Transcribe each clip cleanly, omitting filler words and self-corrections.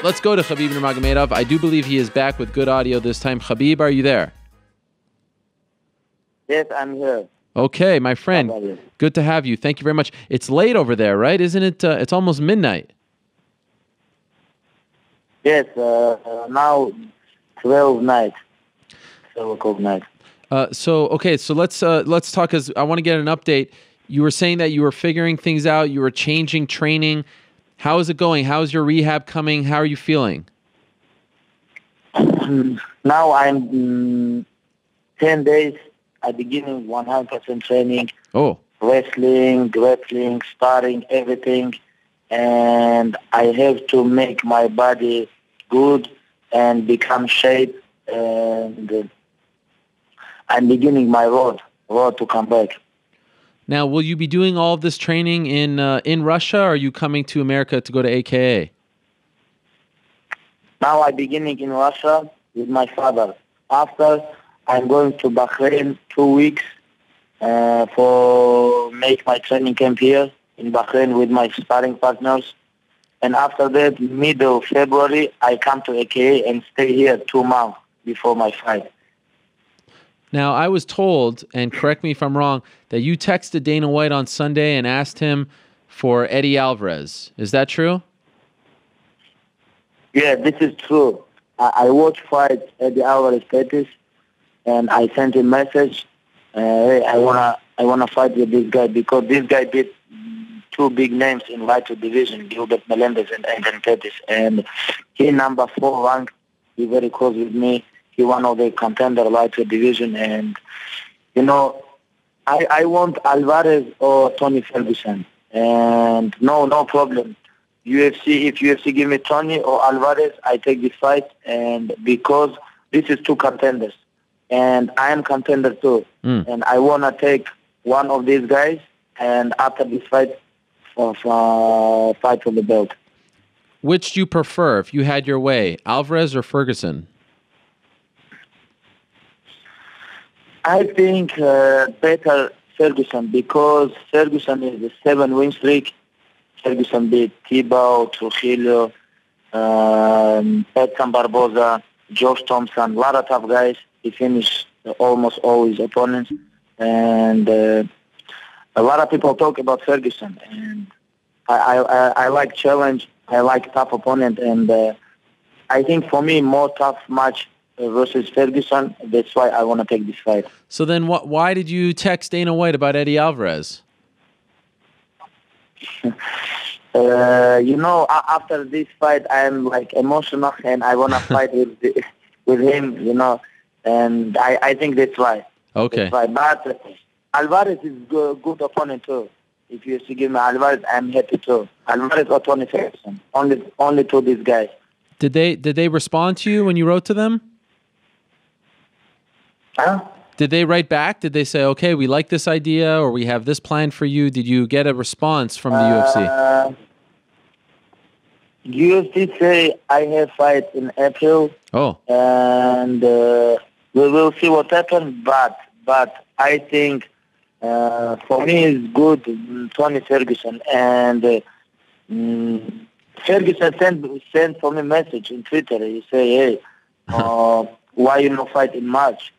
let's go to Khabib Nurmagomedov. I do believe he is back with good audio this time. Khabib, are you there? Yes, I'm here. Okay, my friend. Good to have you. Thank you very much. It's late over there, right? Isn't it? It's almost midnight. Yes, now 12 night. 12 o'clock night. So let's talk, because I want to get an update. You were saying that you were figuring things out. You were changing training. How is it going? How is your rehab coming? How are you feeling? Now I'm 10 days. I'm beginning 100% training. Oh. Wrestling, grappling, sparring, everything. And I have to make my body good and become shape. And I'm beginning my road to come back. Now, will you be doing all of this training in Russia, or are you coming to America to go to AKA? Now I'm beginning in Russia with my father. After, I'm going to Bahrain 2 weeks for make my training camp here in Bahrain with my sparring partners. And after that, middle of February, I come to AKA and stay here 2 months before my fight. Now, I was told, and correct me if I'm wrong, that you texted Dana White on Sunday and asked him for Eddie Alvarez. Is that true? Yeah, this is true. I watched fight Eddie Alvarez Pettis, and I sent him a message. Hey, I wanna fight with this guy because this guy beat 2 big names in lightweight division, Gilbert Melendez and Adrian Pettis, and he number 4 rank. He very close with me. He one of the contender lightweight division, and you know, I want Alvarez or Tony Ferguson, and no problem. UFC, if UFC give me Tony or Alvarez, I take this fight, and because this is 2 contenders, and I am contender too, and I wanna take one of these guys, and after this fight, fight for the belt. Which do you prefer, if you had your way, Alvarez or Ferguson? I think better Ferguson, because Ferguson is a 7-win streak. Ferguson beat Thibaut, Trujillo, Edson Barboza, Josh Thompson, a lot of tough guys. He finished almost all his opponents. And a lot of people talk about Ferguson. And I like challenge. I like tough opponent. And I think for me, more tough match versus Ferguson. That's why I want to take this fight. So then why did you text Dana White about Eddie Alvarez? You know, after this fight, I'm like emotional and I want to fight with him, you know, and I think that's why. Okay. That's why. But Alvarez is good opponent too. If you give me Alvarez, I'm happy too. Alvarez or Tony Ferguson, only 2 these guys. Did they respond to you when you wrote to them? Huh? Did they write back? Did they say, okay, we like this idea, or we have this plan for you? Did you get a response from the UFC? UFC say I have fight in April. Oh. And we will see what happens. But I think for me it's good, Tony Ferguson. And Ferguson sent for me message in Twitter. He say, hey, why you not fight in March?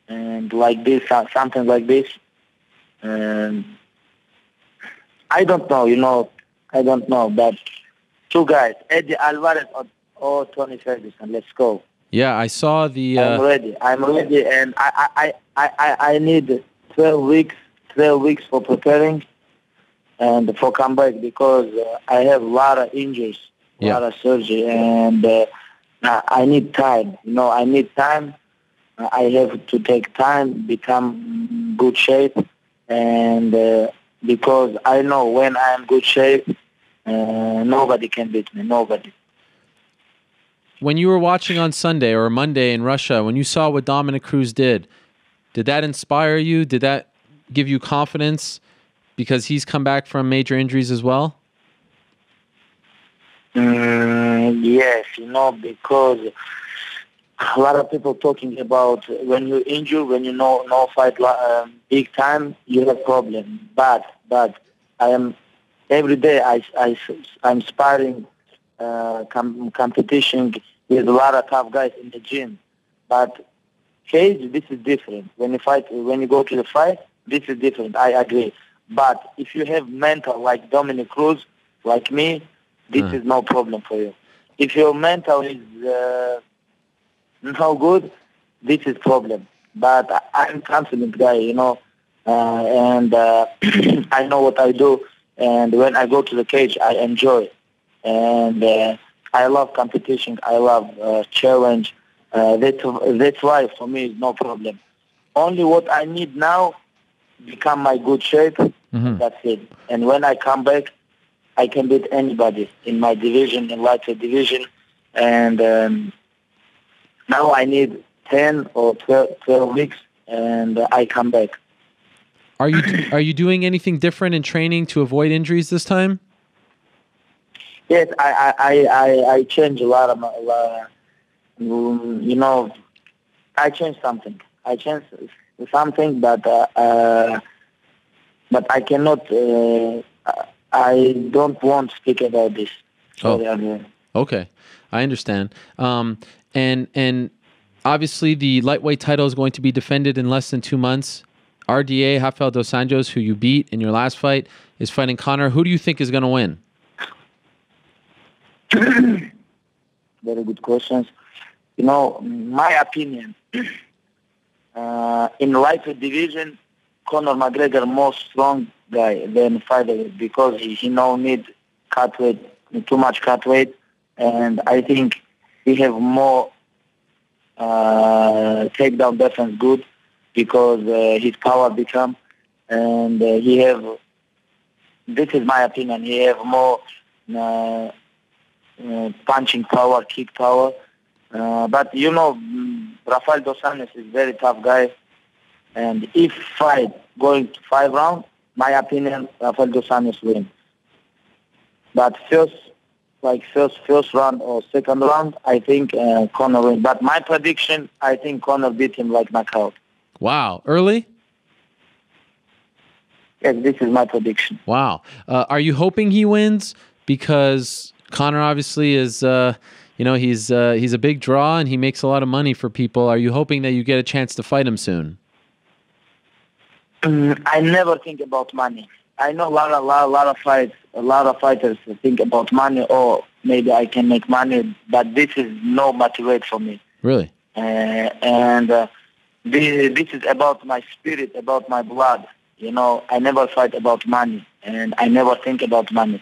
And like this, something like this. And I don't know, you know, I don't know. But 2 guys, Eddie Alvarez or Tony Ferguson. Let's go. Yeah, I saw the. I'm ready, and I need 12 weeks for preparing and for comeback, because I have a lot of injuries, a lot of surgery, and I need time. You know, I need time. I have to take time, become good shape, and because I know when I am good shape, nobody can beat me. Nobody. When you were watching on Sunday or Monday in Russia, when you saw what Dominic Cruz did that inspire you? Did that give you confidence because he's come back from major injuries as well? Yes, you know, because a lot of people talking about when you injure, when you no fight big time, you have problem. But I am every day I'm sparring competition with a lot of tough guys in the gym. But cage, this is different. When you go to the fight, this is different. I agree. But if you have mental like Dominic Cruz, like me, this is no problem for you. If your mental is no good, this is problem. But I'm a confident guy, and I know what I do. And when I go to the cage, I enjoy. And I love competition. I love challenge. That's why for me it's no problem. Only what I need now, become my good shape. That's it. And when I come back, I can beat anybody in my division, in lighter division. And now I need 10 or 12 weeks, and I come back. Are you doing anything different in training to avoid injuries this time? Yes, I changed a lot of my, I changed something. I changed something, but I cannot. I don't want to speak about this. Sorry, okay, I understand. And obviously the lightweight title is going to be defended in less than 2 months. RDA, Rafael dos Anjos, who you beat in your last fight, is fighting Conor. Who do you think is going to win? Very good questions. My opinion, in lighter division, Conor McGregor more strong guy than featherweight because he no need cut weight, too much cut weight, and I think he have more takedown defense good because his power become, and he have, this is my opinion, he have more punching power, kick power. But Rafael dos Anjos is very tough guy, and if fight going to 5 rounds, my opinion, Rafael dos Anjos win. But first round or second round, I think Conor win. But my prediction, I think Conor beat him like knockout. Wow, early? Yes, this is my prediction. Wow. Are you hoping he wins? Because Conor obviously is, he's a big draw and he makes a lot of money for people. Are you hoping that you get a chance to fight him soon? I never think about money. I know a lot of fighters think about money, or maybe I can make money, but this is no motivate for me. Really? This is about my spirit, about my blood. I never fight about money, and I never think about money.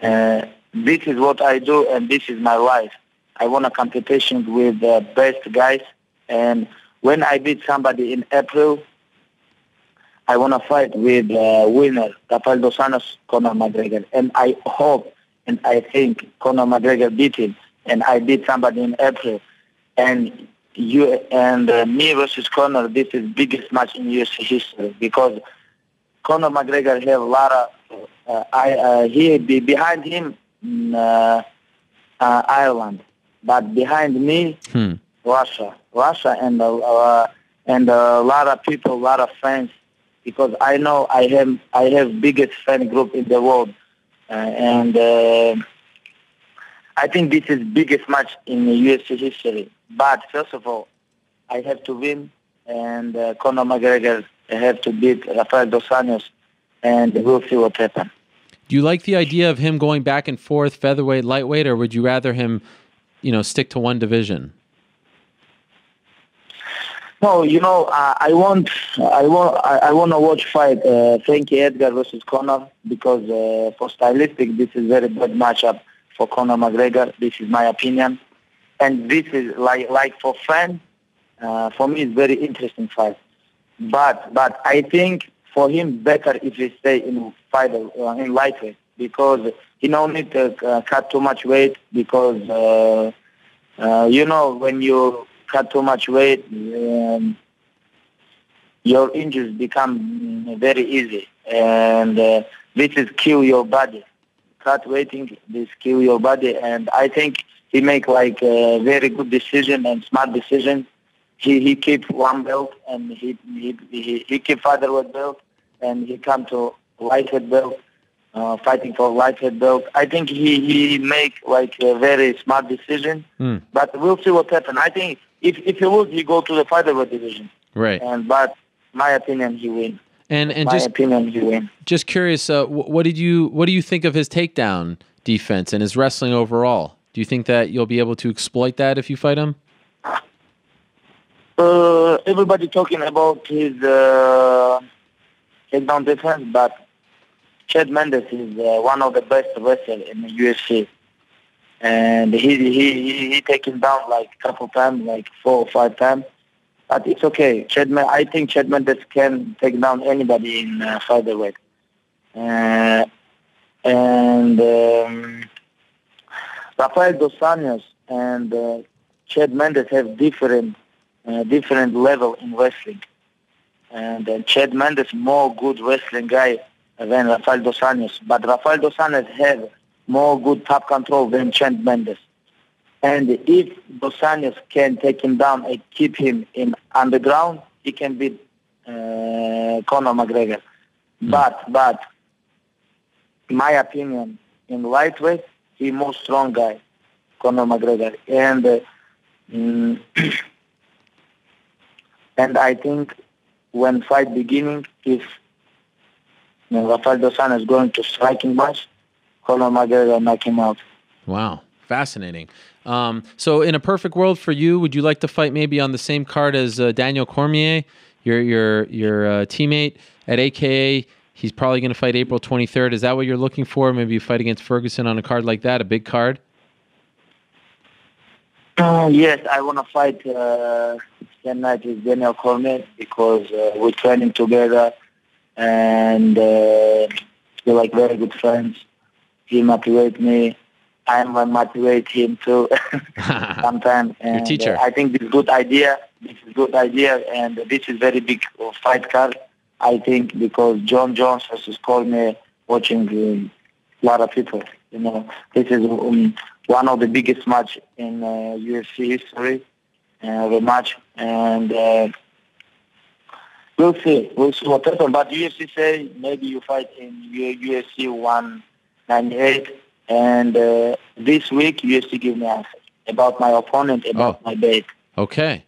This is what I do, and this is my life. I want a competition with the best guys, and when I beat somebody in April, I want to fight with winner, Rafael dos Anjos, Conor McGregor. And I hope and I think Conor McGregor beat him, and I beat somebody in April. And me versus Conor, this is biggest match in UFC history because Conor McGregor have a lot of, behind him, Ireland. But behind me, Russia, and a lot of people, a lot of fans, because I know I have biggest fan group in the world, and I think this is biggest match in UFC history. But first of all, I have to win, and Conor McGregor have to beat Rafael dos Anjos, and we'll see what happens. Do you like the idea of him going back and forth, featherweight, lightweight, or would you rather him, stick to one division? No, I want to watch fight Frankie Edgar versus Conor because for stylistic, this is very bad matchup for Conor McGregor. This is my opinion, and this is like for fan, for me, it's very interesting fight. But I think for him better if he stay in lightweight because he don't need to cut too much weight because when you cut too much weight, your injuries become very easy, and this is kill your body. Cut weighting, this kill your body, and I think he make like a very good decision and smart decision. He keep one belt, and he keep featherweight belt, and he come to lightweight belt, fighting for lightweight belt. I think he make like a very smart decision. But we'll see what happens. I think if he lose, he go to the featherweight division. Right. But my opinion, he win. And my opinion, he win. Just curious, what do you think of his takedown defense and his wrestling overall? Do you think that you'll be able to exploit that if you fight him? Everybody talking about his takedown defense, but Chad Mendes is one of the best wrestlers in the UFC, and he taken down like a couple times, like 4 or 5 times. But it's okay. I think Chad Mendes can take down anybody in featherweight. And Rafael dos Anjos and Chad Mendes have different level in wrestling. And Chad Mendes more good wrestling guy than Rafael dos Anjos. But Rafael dos Anjos have more good top control than Chad Mendes. And if dos Anjos can take him down and keep him in underground, he can beat Conor McGregor. But my opinion, in lightweight, he more strong guy, Conor McGregor. And I think when fight beginning, if Rafael dos Anjos is going to striking match, Conor McGregor knock him out. Wow, fascinating. So in a perfect world for you, would you like to fight maybe on the same card as Daniel Cormier, your teammate at AKA? He's probably going to fight April 23rd. Is that what you're looking for? Maybe you fight against Ferguson on a card like that, a big card? Yes, I want to fight same night with Daniel Cormier because we're training together and we're like very good friends. He motivates me. I motivate him too sometimes. And your teacher. I think this is good idea. And this is very big fight card. I think because John Jones versus Cormier watching a lot of people. This is one of the biggest match in UFC history, the match, and we'll see what happens. But UFC say maybe you fight in UFC 198, and this week UFC give me answer about my opponent, about my date. Okay.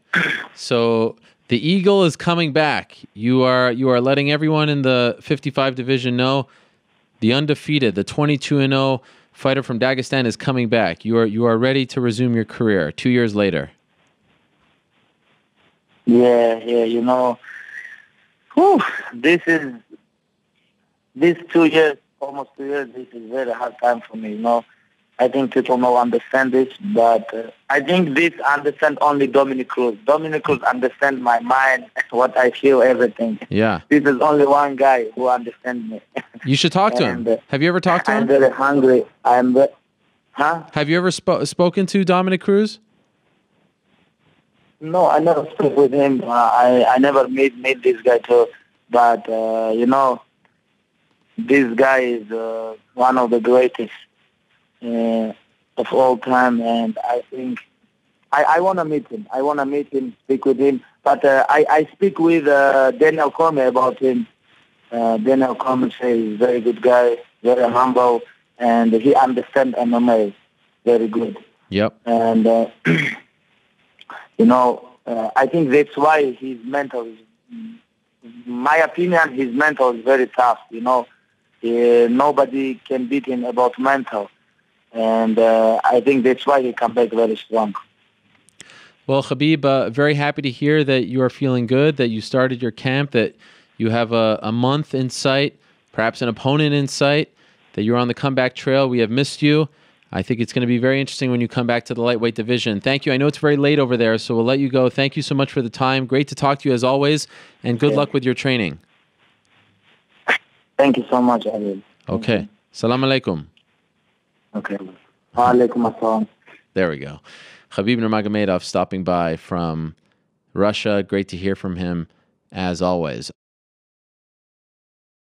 So the Eagle is coming back. You are letting everyone in the 55 division know the undefeated, the 22-0 fighter from Dagestan is coming back. You are ready to resume your career 2 years later. Yeah. This 2 years, almost 2 years. This is very hard time for me. I think people don't understand this, but I think this understand only Dominic Cruz. Dominic Cruz understand my mind, what I feel, everything. Yeah. This is only one guy who understands me. You should talk to him. Have you ever talked to him? I'm very hungry. Have you ever spoken to Dominic Cruz? No, I never spoke with him. I never meet this guy too. But, this guy is one of the greatest of all time, and I think I want to meet him. I want to meet him, speak with him. But I speak with Daniel Cormier about him. Daniel Cormier says he's a very good guy, very humble, and he understands MMA very good. Yep. And, I think that's why his mental is, my opinion, his mental is very tough, nobody can beat him about mental. And I think that's why he come back very strong. Well, Khabib, very happy to hear that you are feeling good, that you started your camp, that you have a month in sight, perhaps an opponent in sight, that you're on the comeback trail. We have missed you. I think it's going to be very interesting when you come back to the lightweight division. Thank you. I know it's very late over there, so we'll let you go. Thank you so much for the time. Great to talk to you as always, and good luck with your training. Thank you so much, Adil. Okay. Salam alaikum. Okay. Alaikum assalam. There we go. Khabib Nurmagomedov stopping by from Russia. Great to hear from him, as always.